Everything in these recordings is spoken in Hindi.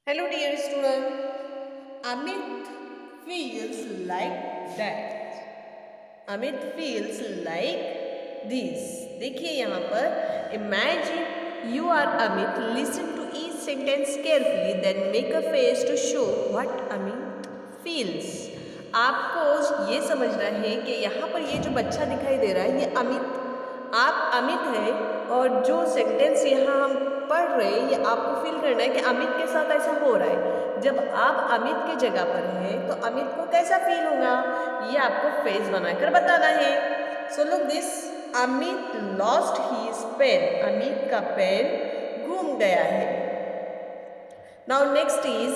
Hello dear student, Amit feels like that. Amit feels like this. देखिए यहाँ पर imagine you are Amit. Listen to each sentence carefully, then make a face to show what Amit feels. आपको ये समझना है कि यहाँ पर ये जो बच्चा दिखाई दे रहा है ये अमित आप अमित हैं और जो सेंटेंस यहाँ हम पढ़ रहे हैं ये आपको फील करना है कि अमित के साथ ऐसा हो रहा है। जब आप अमित की जगह पर हैं तो अमित को कैसा फील होगा ये आपको फेस बनाकर बताना है। So look this, Amit lost his pen. Amit का पेन गुम गया है। Now next is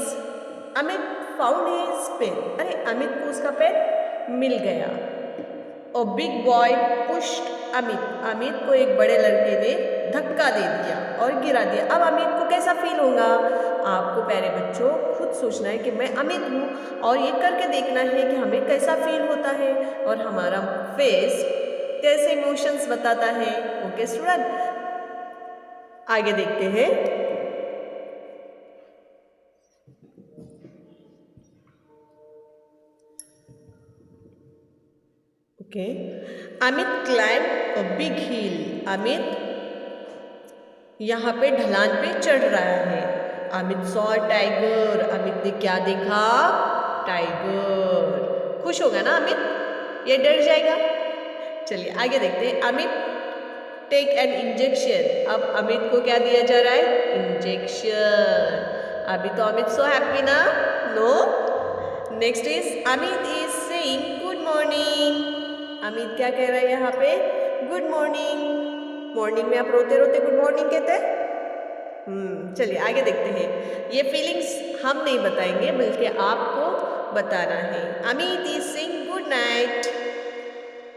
Amit found his pen. अरे अमित को उसका पेन मिल गया। और big boy pushed Amit. Amit को एक बड़े लड़के ने धक्का दे दिया और गिरा दिया। अब अमित को कैसा फील होगा आपको प्यारे बच्चों खुद सोचना है कि मैं अमित हूँ और ये करके देखना है कि हमें कैसा फील होता है और हमारा फेस कैसे इमोशंस बताता है। ओके स्टूडेंट, आगे देखते हैं। Okay, Amit climb a big hill. Amit यहाँ पे ढलान पे चढ़ रहा है। Amit saw tiger. अमित ने क्या देखा? टाइगर। खुश होगा ना अमित? ये डर जाएगा? चलिए आगे देखते हैं। Amit take an injection. अब अमित को क्या दिया जा रहा है? इंजेक्शन। अभी तो अमित सो हैप्पी ना? No. Next is Amit is saying good morning. Amit क्या कह रहा है यहाँ पे? Good morning. मॉर्निंग में आप रोते रोते गुड मॉर्निंग कहते हैं? चलिए आगे देखते हैं। ये फीलिंग्स हम नहीं बताएंगे बल्कि आपको बताना है। Amit is saying good night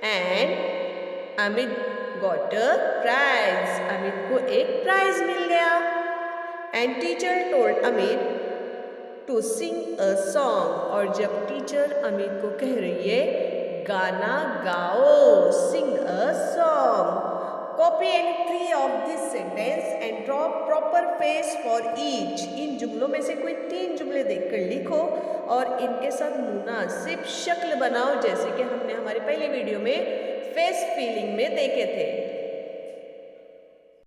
and Amit got a prize. Amit को एक प्राइज मिल गया। And teacher told Amit to sing a song. और जब टीचर अमित को कह रही है गाना गाओ, sing a song. Copy any 3 of this sentence and draw proper face for each. इन जुमलों में से कोई 3 जुमले देखकर लिखो और इनके साथ मुनासिब शक्ल बनाओ जैसे कि हमने हमारे पहले वीडियो में फेस फीलिंग में देखे थे।